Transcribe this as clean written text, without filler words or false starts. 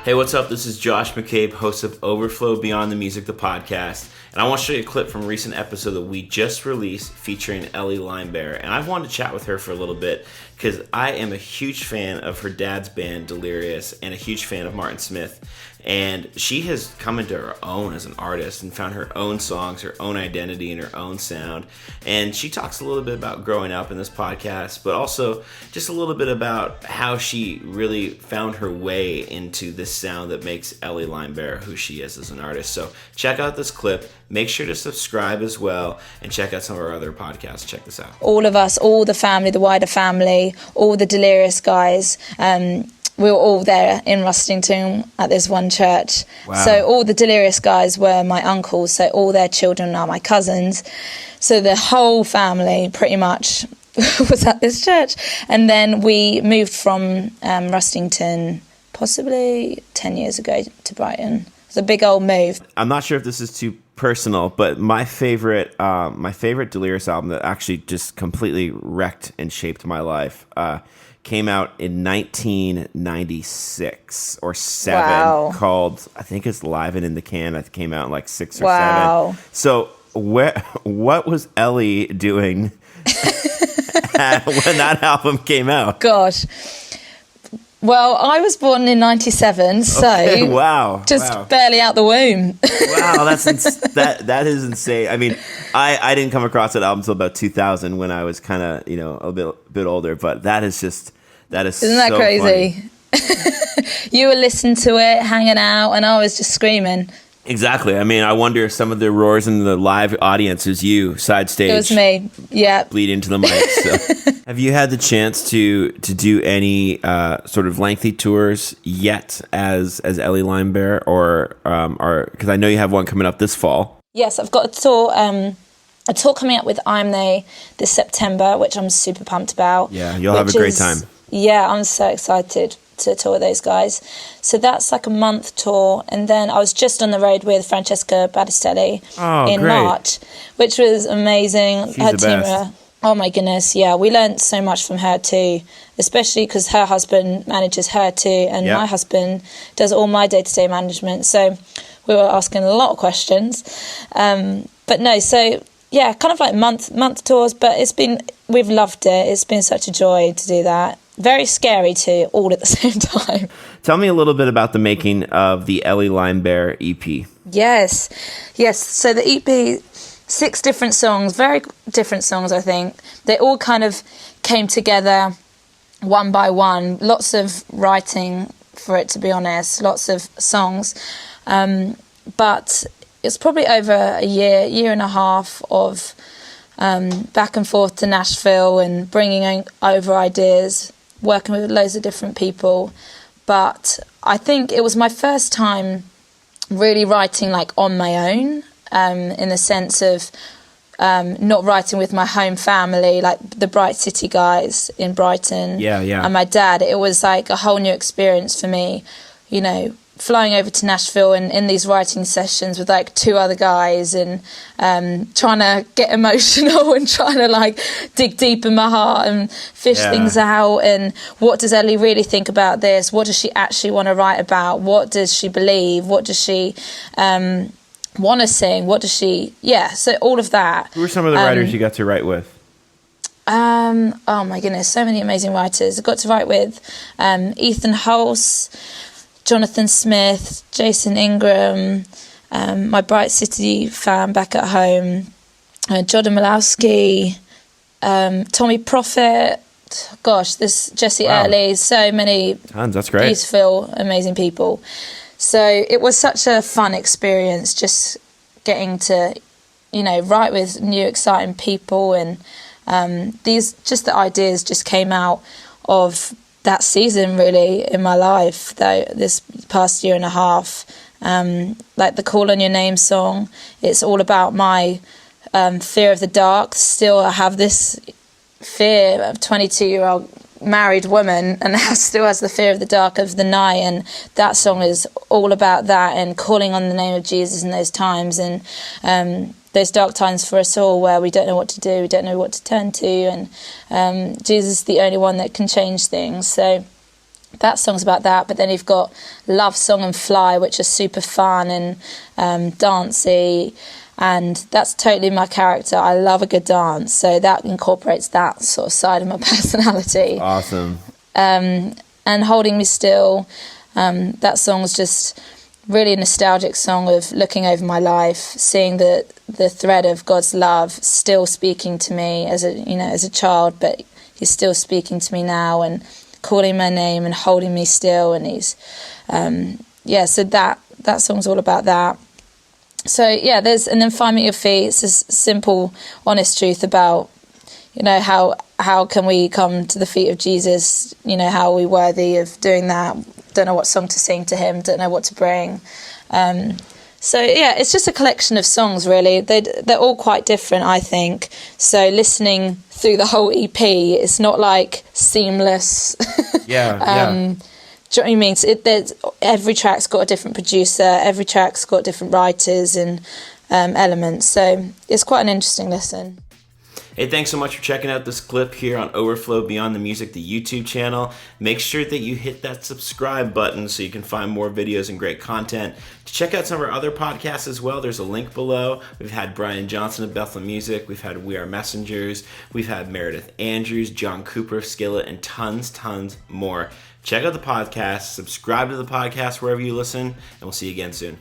Hey, what's up? This is Josh McCabe, host of Overflow Beyond the Music, the podcast. And I want to show you a clip from a recent episode that we just released featuring Elle Limebear. And I've wanted to chat with her for a little bit because I am a huge fan of her dad's band, Delirious, and a huge fan of Martin Smith. And she has come into her own as an artist and found her own songs, her own identity, and her own sound. And she talks a little bit about growing up in this podcast, but also just a little bit about how she really found her way into this sound that makes Elle Limebear who she is as an artist. So check out this clip. Make sure to subscribe as well, and check out some of our other podcasts. Check this out. All of us, all the family, the wider family, all the Delirious guys, we were all there in Rustington at this one church. Wow. So all the Delirious guys were my uncles, so all their children are my cousins. So the whole family pretty much was at this church. And then we moved from Rustington possibly 10 years ago to Brighton. It's a big old move. I'm not sure if this is too personal, but my favorite Delirious album that actually just completely wrecked and shaped my life came out in 1996 or 7. Wow. Called, I think it's Live and in the Can. It came out in like 6 or Wow. 7. So what was Ellie doing when that album came out? Gosh. Well, I was born in 97, so okay, wow, barely out the womb. Wow, that is insane. I mean, I didn't come across that album until about 2000 when I was kind of, a bit older, but isn't that so crazy? You were listening to it, hanging out, and I was just screaming. Exactly. I mean, I wonder if some of the roars in the live audience was you, side stage. It was me, yeah. Bleed into the mic. So. Have you had the chance to do any sort of lengthy tours yet as Elle Limebear, or because I know you have one coming up this fall? Yes, I've got a tour coming up with I'm They this September, which I'm super pumped about. Yeah, you'll have a great time. Yeah, I'm so excited to tour with those guys. So that's like a month tour, and then I was just on the road with Francesca Battistelli in great. March, which was amazing. She's the best. Oh my goodness, yeah, we learned so much from her too, especially because her husband manages her too, and my husband does all my day-to-day management, so we were asking a lot of questions. But no, so yeah, kind of like month tours, but we've loved it. It's been such a joy to do that. Very scary too, all at the same time. Tell me a little bit about the making of the Elle Limebear EP. Yes. So the EP, 6 different songs, very different songs, I think. They all kind of came together one by one. Lots of writing for it, to be honest. Lots of songs. But it's probably over a year and a half of back and forth to Nashville and bringing over ideas, working with loads of different people. But I think it was my first time really writing like on my own, in the sense of not writing with my home family, like the Bright City guys in Brighton and my dad. It was like a whole new experience for me, flying over to Nashville and in these writing sessions with like 2 other guys and trying to get emotional and trying to like dig deep in my heart and fish things out. And what does Ellie really think about this? What does she actually want to write about? What does she believe? What does she want to sing? What does she... Yeah, so all of that. Who were some of the writers you got to write with? Oh my goodness, so many amazing writers. I got to write with Ethan Hulse, Jonathan Smith, Jason Ingram, my Bright City fan back at home, Jordan Malowski, Tommy Prophet. Gosh, this Jesse Early, so many tons. That's great. Beautiful, amazing people. So it was such a fun experience just getting to, write with new, exciting people. And the ideas just came out of that season really in my life, though, this past year and a half. Like the Call on Your Name song, it's all about my fear of the dark. Still, I have this fear of 22-year-old married woman and still has the fear of the dark of the night, and that song is all about that and calling on the name of Jesus in those times and those dark times for us all where we don't know what to do, we don't know what to turn to, and Jesus is the only one that can change things. So that song's about that. But then you've got Love Song and Fly, which are super fun and dancey, and that's totally my character. I love a good dance, so that incorporates that sort of side of my personality. Awesome. And Holding Me Still, that song's just really a nostalgic song of looking over my life, seeing the thread of God's love still speaking to me as a child, but he's still speaking to me now and calling my name and holding me still. And he's so that song's all about that. So yeah, and then Find Me Your Feet. It's a simple, honest truth about, how can we come to the feet of Jesus? How are we worthy of doing that? Don't know what song to sing to him. Don't know what to bring. So yeah, it's just a collection of songs, really. They're all quite different, I think. So listening through the whole EP, it's not like seamless. Yeah. Do you know what I mean? So every track's got a different producer. Every track's got different writers and elements. So it's quite an interesting listen. Hey, thanks so much for checking out this clip here on Overflow Beyond the Music, the YouTube channel. Make sure that you hit that subscribe button so you can find more videos and great content. To check out some of our other podcasts as well, there's a link below. We've had Brian Johnson of Bethlehem Music. We've had We Are Messengers. We've had Meredith Andrews, John Cooper of Skillet, and tons more. Check out the podcast, subscribe to the podcast wherever you listen, and we'll see you again soon.